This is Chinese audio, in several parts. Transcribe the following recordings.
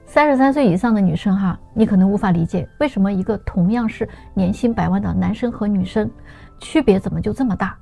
33岁以上的女生哈，你可能无法理解为什么一个同样是年薪100万的男生和女生，区别怎么就这么大？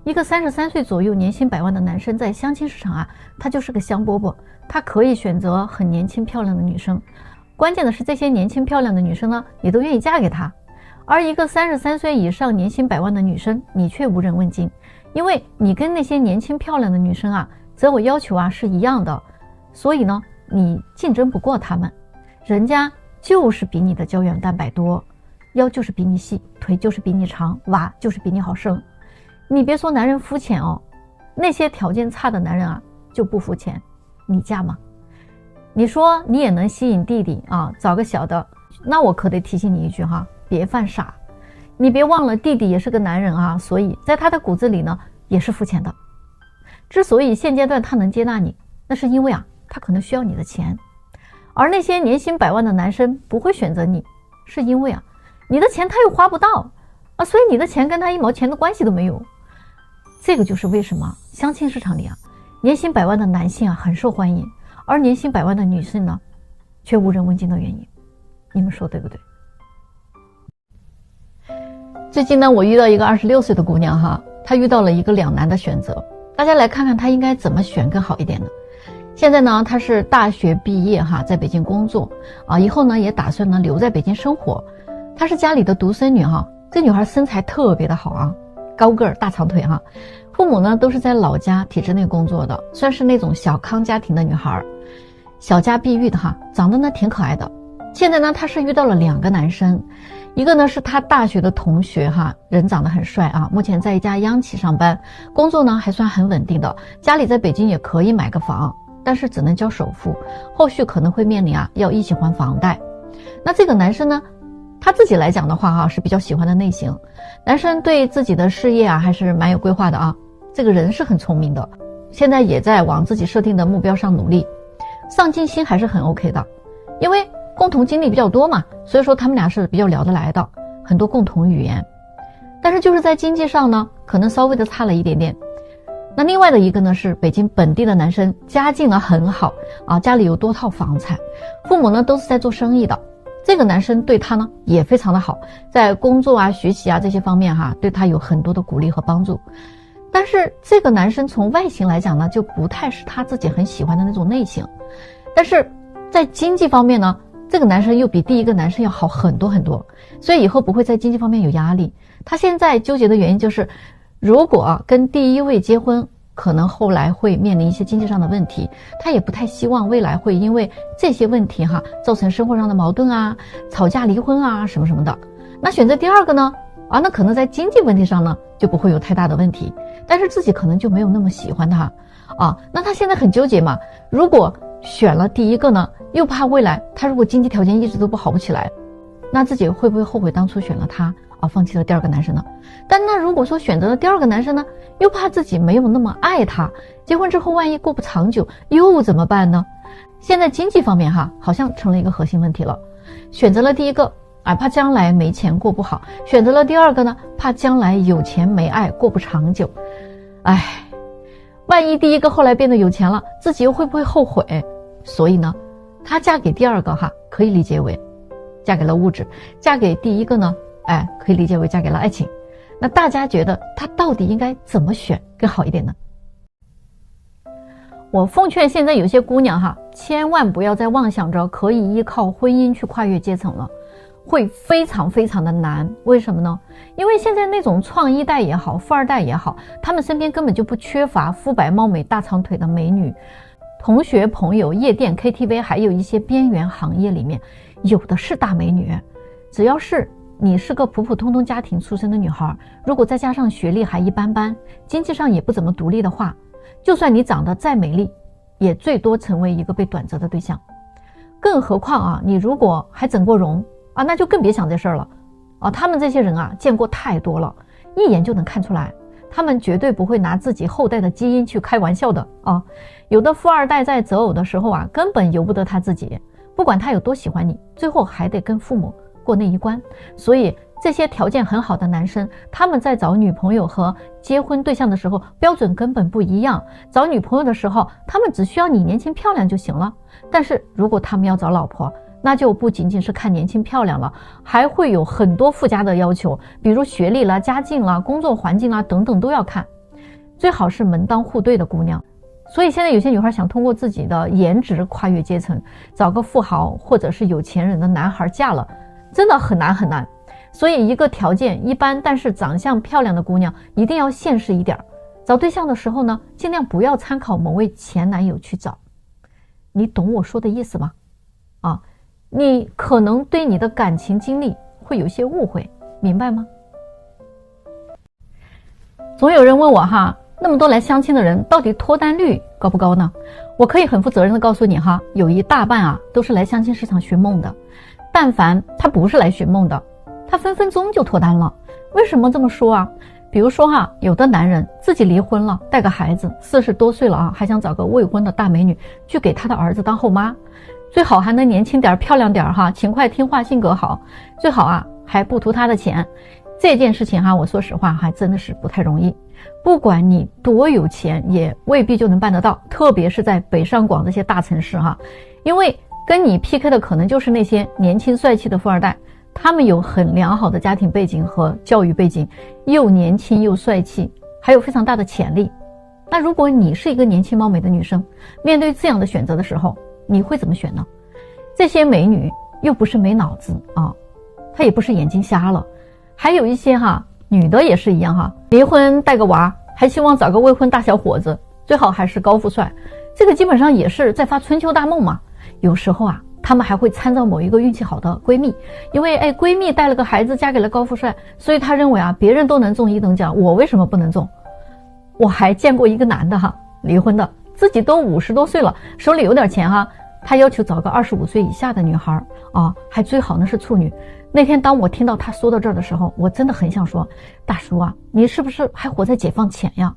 一个33岁左右年薪100万的男生，在相亲市场啊，他就是个香饽饽，他可以选择很年轻漂亮的女生，关键的是这些年轻漂亮的女生呢，也都愿意嫁给他。而一个33岁以上年薪100万的女生，你却无人问津，因为你跟那些年轻漂亮的女生啊，择偶要求啊是一样的，所以呢，你竞争不过他们，人家就是比你的胶原蛋白多，腰就是比你细，腿就是比你长，娃就是比你好生。你别说男人肤浅哦，那些条件差的男人啊就不肤浅，你嫁吗？你说你也能吸引弟弟啊，找个小的，那我可得提醒你一句哈，别犯傻。你别忘了弟弟也是个男人啊，所以在他的骨子里呢也是肤浅的。之所以现阶段他能接纳你，那是因为啊他可能需要你的钱，而那些年薪100万的男生不会选择你，是因为啊你的钱他又花不到啊，所以你的钱跟他1毛钱的关系都没有。这个就是为什么相亲市场里啊，年薪100万的男性啊很受欢迎，而年薪100万的女性呢却无人问津的原因，你们说对不对？最近呢，我遇到一个26岁的姑娘哈，她遇到了一个两难的选择，大家来看看她应该怎么选更好一点呢？现在呢，她是大学毕业哈，在北京工作啊，以后呢也打算呢留在北京生活。她是家里的独生女哈，这女孩身材特别的好啊，高个儿大长腿哈，父母呢都是在老家体制内工作的，算是那种小康家庭的女孩，小家碧玉的哈，长得呢挺可爱的。现在呢，她是遇到了2个男生，一个呢是她大学的同学哈，人长得很帅啊，目前在一家央企上班，工作呢还算很稳定的，家里在北京也可以买个房，但是只能交首付，后续可能会面临啊要一起还房贷。那这个男生呢，他自己来讲的话哈，是比较喜欢的类型，男生对自己的事业啊还是蛮有规划的啊，这个人是很聪明的，现在也在往自己设定的目标上努力，上进心还是很 OK 的，因为共同经历比较多嘛，所以说他们俩是比较聊得来的，很多共同语言。但是就是在经济上呢，可能稍微的差了一点点。那另外的一个呢，是北京本地的男生，家境呢很好啊，家里有多套房产，父母呢都是在做生意的。这个男生对他呢也非常的好，在工作啊、学习啊这些方面哈，对他有很多的鼓励和帮助。但是这个男生从外形来讲呢，就不太是他自己很喜欢的那种类型。但是在经济方面呢，这个男生又比第一个男生要好很多很多，所以以后不会在经济方面有压力。他现在纠结的原因就是，如果跟第一位结婚，可能后来会面临一些经济上的问题，他也不太希望未来会因为这些问题哈，造成生活上的矛盾啊、吵架离婚啊什么什么的。那选择第二个呢，那可能在经济问题上呢就不会有太大的问题，但是自己可能就没有那么喜欢他啊。那他现在很纠结嘛，如果选了第一个呢，又怕未来他如果经济条件一直都不好不起来，那自己会不会后悔当初选了他啊，放弃了第二个男生呢？但那如果说选择了第二个男生呢，又怕自己没有那么爱他，结婚之后万一过不长久又怎么办呢？现在经济方面哈，好像成了一个核心问题了。选择了第一个怕将来没钱过不好，选择了第二个呢，怕将来有钱没爱过不长久。万一第一个后来变得有钱了，自己又会不会后悔？所以呢，她嫁给第二个哈，可以理解为嫁给了物质；嫁给第一个呢，可以理解为嫁给了爱情。那大家觉得她到底应该怎么选更好一点呢？我奉劝现在有些姑娘哈，千万不要再妄想着可以依靠婚姻去跨越阶层了，会非常非常的难。为什么呢？因为现在那种创一代也好，富二代也好，他们身边根本就不缺乏肤白貌美、大长腿的美女。同学朋友、夜店、KTV， 还有一些边缘行业里面有的是大美女。只要是你是个普普通通家庭出身的女孩，如果再加上学历还一般般，经济上也不怎么独立的话，就算你长得再美丽，也最多成为一个被短择的对象。更何况你如果还整过容那就更别想这事儿了他们这些人见过太多了，一眼就能看出来，他们绝对不会拿自己后代的基因去开玩笑的有的富二代在择偶的时候根本由不得他自己，不管他有多喜欢你，最后还得跟父母过那一关。所以这些条件很好的男生，他们在找女朋友和结婚对象的时候标准根本不一样。找女朋友的时候，他们只需要你年轻漂亮就行了。但是如果他们要找老婆，那就不仅仅是看年轻漂亮了，还会有很多附加的要求，比如学历啦、家境啦、工作环境啦等等都要看。最好是门当户对的姑娘。所以现在有些女孩想通过自己的颜值跨越阶层，找个富豪或者是有钱人的男孩嫁了，真的很难很难。所以一个条件一般但是长相漂亮的姑娘一定要现实一点，找对象的时候呢，尽量不要参考某位前男友去找。你懂我说的意思吗？你可能对你的感情经历会有些误会，明白吗？总有人问我那么多来相亲的人到底脱单率高不高呢？我可以很负责任的告诉你有一大半都是来相亲市场寻梦的。但凡他不是来寻梦的，他分分钟就脱单了。为什么这么说比如说有的男人自己离婚了，带个孩子，40多岁了还想找个未婚的大美女去给他的儿子当后妈，最好还能年轻点漂亮点勤快听话性格好，最好还不图他的钱。这件事情我说实话还真的是不太容易。不管你多有钱也未必就能办得到，特别是在北上广这些大城市因为跟你 PK 的可能就是那些年轻帅气的富二代，他们有很良好的家庭背景和教育背景，又年轻又帅气，还有非常大的潜力。那如果你是一个年轻貌美的女生，面对这样的选择的时候，你会怎么选呢？这些美女又不是没脑子她也不是眼睛瞎了，还有一些女的也是一样离婚带个娃，还希望找个未婚大小伙子，最好还是高富帅，这个基本上也是在发春秋大梦嘛。有时候她们还会参照某一个运气好的闺蜜，因为闺蜜带了个孩子嫁给了高富帅，所以她认为别人都能中1等奖，我为什么不能中？我还见过一个男的离婚的，自己都50多岁了，手里有点钱他要求找个25岁以下的女孩还最好呢是处女。那天当我听到他说到这儿的时候，我真的很想说，大叔你是不是还活在解放前呀？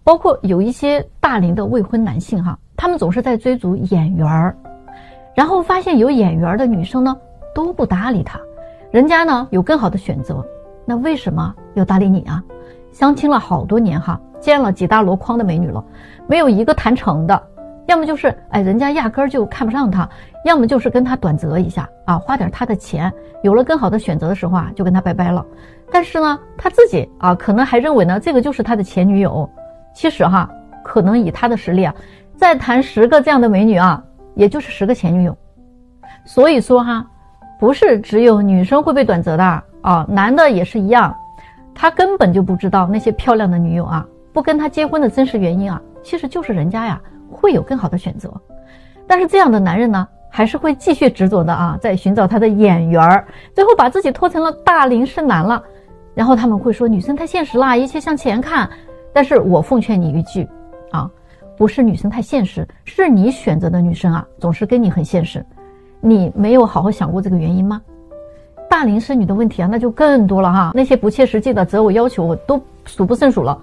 包括有一些大龄的未婚男性他们总是在追逐眼缘然后发现有眼缘的女生呢都不搭理他，人家呢有更好的选择，那为什么要搭理你相亲了好多年见了几大箩筐的美女了，没有一个谈成的，要么就是人家压根儿就看不上他，要么就是跟他短择一下花点他的钱，有了更好的选择的时候就跟他拜拜了。但是呢他自己可能还认为呢这个就是他的前女友，其实可能以他的实力再谈10个这样的美女也就是10个前女友。所以说不是只有女生会被短择的男的也是一样，他根本就不知道那些漂亮的女友不跟他结婚的真实原因其实就是人家会有更好的选择。但是这样的男人呢还是会继续执着的在寻找他的眼缘，最后把自己拖成了大龄剩男了。然后他们会说女生太现实啦，一切向前看。但是我奉劝你一句不是女生太现实，是你选择的女生总是跟你很现实。你没有好好想过这个原因吗？大龄剩女的问题那就更多了那些不切实际的择偶要求我都数不胜数了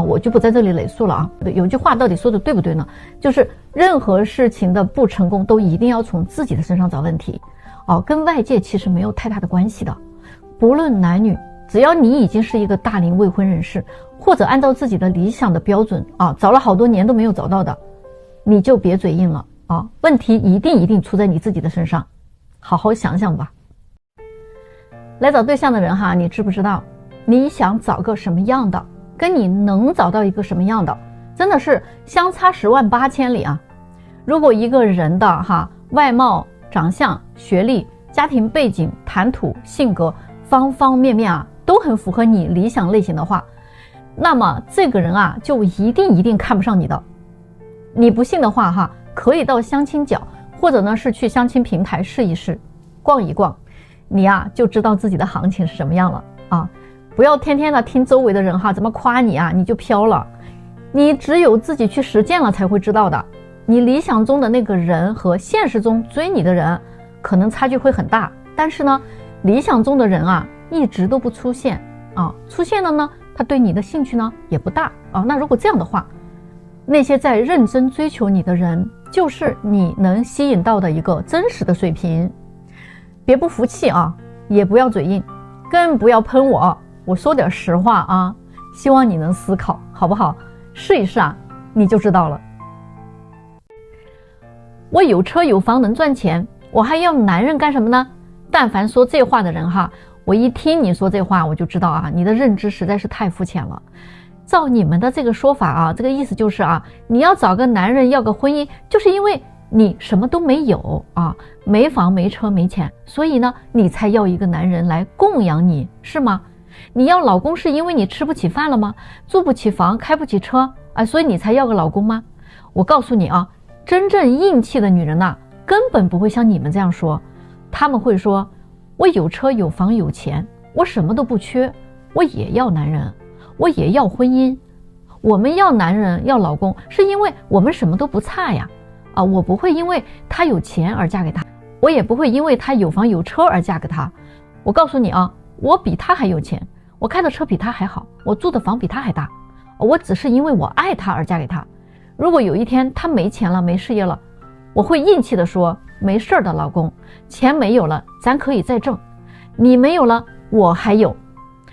我就不在这里累述了有句话到底说的对不对呢？就是任何事情的不成功都一定要从自己的身上找问题跟外界其实没有太大的关系的。不论男女，只要你已经是一个大龄未婚人士，或者按照自己的理想的标准找了好多年都没有找到的，你就别嘴硬了问题一定出在你自己的身上，好好想想吧。来找对象的人你知不知道你想找个什么样的，跟你能找到一个什么样的，真的是相差10万8千里如果一个人的外貌、长相、学历、家庭背景、谈吐、性格方方面面都很符合你理想类型的话，那么这个人就一定看不上你的。你不信的话可以到相亲角，或者呢是去相亲平台试一试，逛一逛，你就知道自己的行情是什么样了不要天天的听周围的人怎么夸你你就飘了。你只有自己去实践了才会知道的。你理想中的那个人和现实中追你的人可能差距会很大，但是呢理想中的人一直都不出现出现了呢他对你的兴趣呢也不大那如果这样的话，那些在认真追求你的人就是你能吸引到的一个真实的水平。别不服气也不要嘴硬，更不要喷我，我说点实话啊，希望你能思考，好不好？试一试啊，你就知道了。我有车有房能赚钱，我还要男人干什么呢？但凡说这话的人哈，我一听你说这话，我就知道啊，你的认知实在是太肤浅了。照你们的这个说法啊，这个意思就是啊，你要找个男人要个婚姻，就是因为你什么都没有啊，没房没车没钱，所以呢，你才要一个男人来供养你，是吗？你要老公是因为你吃不起饭了吗？住不起房，开不起车啊，所以你才要个老公吗？我告诉你啊，真正硬气的女人呐，根本不会像你们这样说，他们会说，我有车有房有钱，我什么都不缺，我也要男人，我也要婚姻。我们要男人要老公，是因为我们什么都不差呀。我不会因为他有钱而嫁给他，我也不会因为他有房有车而嫁给他。我告诉你啊，我比他还有钱，我开的车比他还好，我住的房比他还大，我只是因为我爱他而嫁给他。如果有一天他没钱了没事业了，我会硬气的说，没事儿的老公，钱没有了咱可以再挣，你没有了我还有。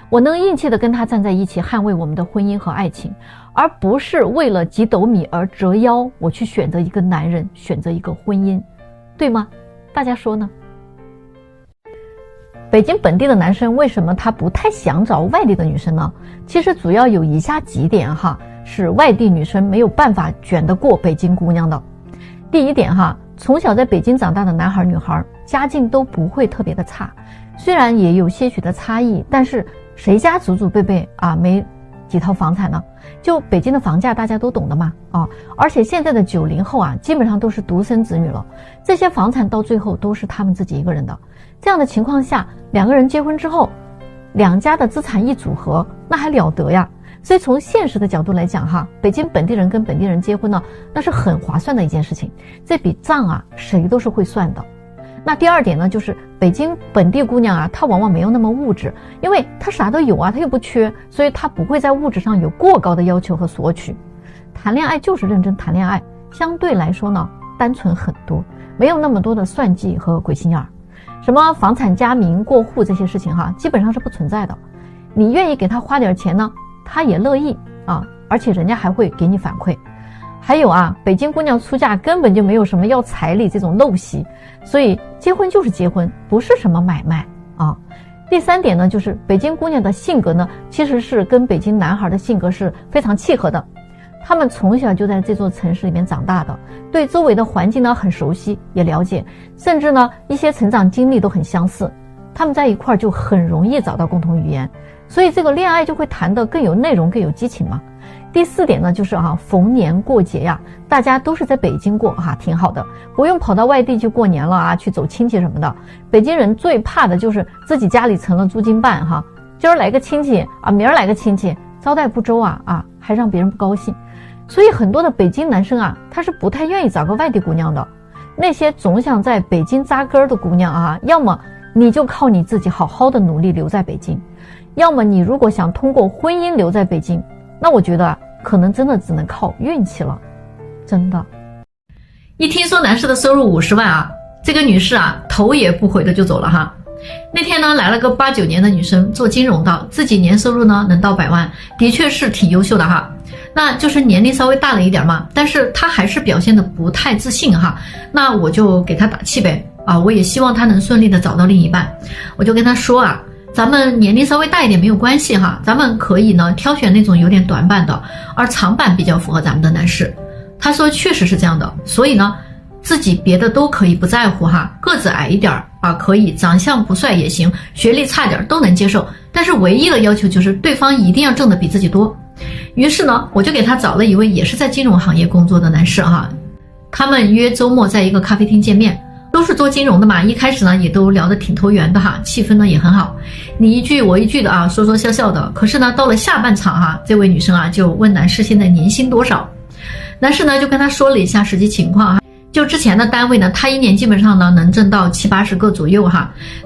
我能硬气的跟他站在一起，捍卫我们的婚姻和爱情，而不是为了几斗米而折腰，我去选择一个男人，选择一个婚姻，对吗？大家说呢？北京本地的男生为什么他不太想找外地的女生呢？其实主要有以下几点哈，是外地女生没有办法卷得过北京姑娘的。第一点哈，从小在北京长大的男孩女孩家境都不会特别的差，虽然也有些许的差异，但是谁家祖祖辈辈啊没几套房产呢？就北京的房价大家都懂的嘛而且现在的90后啊，基本上都是独生子女了，这些房产到最后都是他们自己一个人的。这样的情况下，两个人结婚之后，两家的资产一组合，那还了得呀。所以从现实的角度来讲哈，北京本地人跟本地人结婚呢，那是很划算的一件事情，这笔账啊谁都是会算的。那第二点呢，就是北京本地姑娘啊，她往往没有那么物质，因为她啥都有啊，她又不缺，所以她不会在物质上有过高的要求和索取。谈恋爱就是认真谈恋爱，相对来说呢，单纯很多，没有那么多的算计和鬼心眼儿。什么房产加名过户这些事情哈，基本上是不存在的。你愿意给他花点钱呢，他也乐意而且人家还会给你反馈。还有啊，北京姑娘出嫁根本就没有什么要彩礼这种陋习，所以结婚就是结婚，不是什么买卖第三点呢，就是北京姑娘的性格呢，其实是跟北京男孩的性格是非常契合的。他们从小就在这座城市里面长大的，对周围的环境呢很熟悉，也了解，甚至呢一些成长经历都很相似。他们在一块儿就很容易找到共同语言，所以这个恋爱就会谈得更有内容，更有激情嘛。第四点呢，就是逢年过节呀，大家都是在北京过挺好的，不用跑到外地去过年了去走亲戚什么的。北京人最怕的就是自己家里成了驻京办今儿来个亲戚明儿来个亲戚，招待不周还让别人不高兴。所以很多的北京男生他是不太愿意找个外地姑娘的。那些总想在北京扎根的姑娘要么你就靠你自己好好的努力留在北京，要么你如果想通过婚姻留在北京，那我觉得可能真的只能靠运气了，真的。一听说男士的收入50万这个女士头也不回的就走了那天呢，来了个89年的女生，做金融的，自己年收入呢能到100万，的确是挺优秀的那就是年龄稍微大了一点嘛，但是她还是表现得不太自信那我就给她打气呗我也希望她能顺利的找到另一半。我就跟她说咱们年龄稍微大一点没有关系咱们可以呢挑选那种有点短板的，而长板比较符合咱们的男士。她说确实是这样的，所以呢自己别的都可以不在乎个子矮一点可以，长相不帅也行，学历差点都能接受，但是唯一的要求就是对方一定要挣得比自己多。于是呢，我就给他找了一位也是在金融行业工作的男士他们约周末在一个咖啡厅见面，都是做金融的嘛，一开始呢也都聊得挺投缘的气氛呢也很好，你一句我一句的说说笑笑的。可是呢到了下半场这位女生就问男士现在年薪多少，男士呢就跟他说了一下实际情况就之前的单位呢，他一年基本上呢能挣到70-80个左右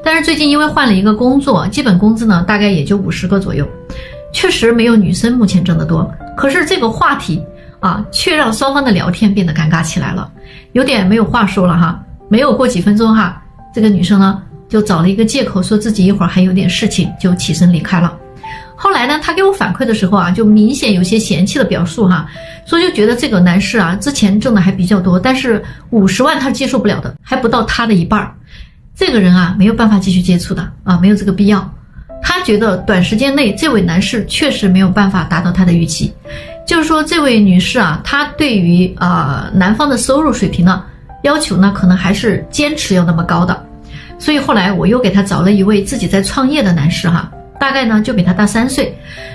但是最近因为换了一个工作，基本工资呢大概也就50个左右，确实没有女生目前挣得多。可是这个话题却让双方的聊天变得尴尬起来了，有点没有话说了没有过几分钟这个女生呢就找了一个借口说自己一会儿还有点事情，就起身离开了。后来呢，他给我反馈的时候啊，就明显有些嫌弃的表述哈，说就觉得这个男士啊之前挣的还比较多，但是50万他接受不了的，还不到他的一半，这个人啊没有办法继续接触的啊，没有这个必要。他觉得短时间内这位男士确实没有办法达到他的预期，就是说这位女士啊，她对于男方的收入水平呢要求呢可能还是坚持要那么高的。所以后来我又给她找了一位自己在创业的男士哈，大概呢就比他大3岁，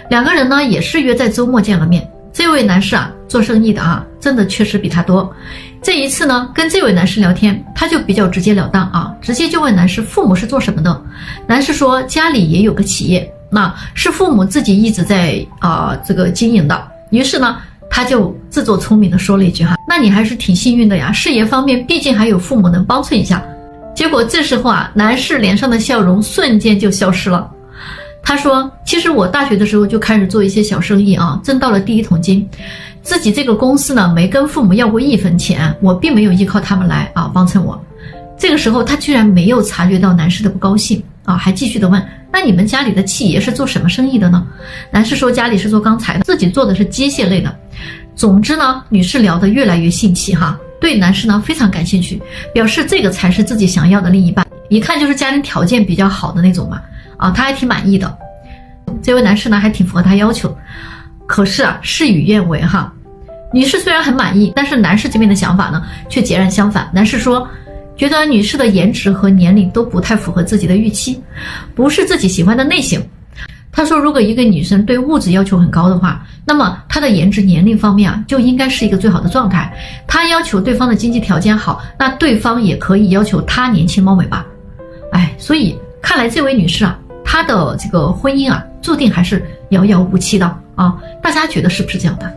两个人呢也是约在周末见了面。这位男士啊做生意的啊，真的确实比他多。这一次呢跟这位男士聊天，他就比较直截了当啊，直接就问男士父母是做什么的。男士说家里也有个企业，那是父母自己一直在这个经营的。于是呢他就自作聪明的说了一句哈，那你还是挺幸运的呀，事业方面毕竟还有父母能帮衬一下。结果这时候啊，男士脸上的笑容瞬间就消失了。他说其实我大学的时候就开始做一些小生意啊，挣到了第一桶金，自己这个公司呢没跟父母要过1分钱，我并没有依靠他们来帮衬我。这个时候他居然没有察觉到男士的不高兴啊，还继续的问，那你们家里的企业是做什么生意的呢？男士说家里是做钢材的，自己做的是机械类的。总之呢，女士聊得越来越兴起哈，对男士呢非常感兴趣，表示这个才是自己想要的另一半，一看就是家庭条件比较好的那种嘛，他还挺满意的。这位男士呢还挺符合他要求，可是啊事与愿违哈。女士虽然很满意，但是男士这边的想法呢却截然相反。男士说觉得女士的颜值和年龄都不太符合自己的预期，不是自己喜欢的类型。他说如果一个女生对物质要求很高的话，那么她的颜值年龄方面啊就应该是一个最好的状态。她要求对方的经济条件好，那对方也可以要求她年轻貌美吧。所以看来这位女士啊，她的这个婚姻啊注定还是遥遥无期的啊，大家觉得是不是这样的？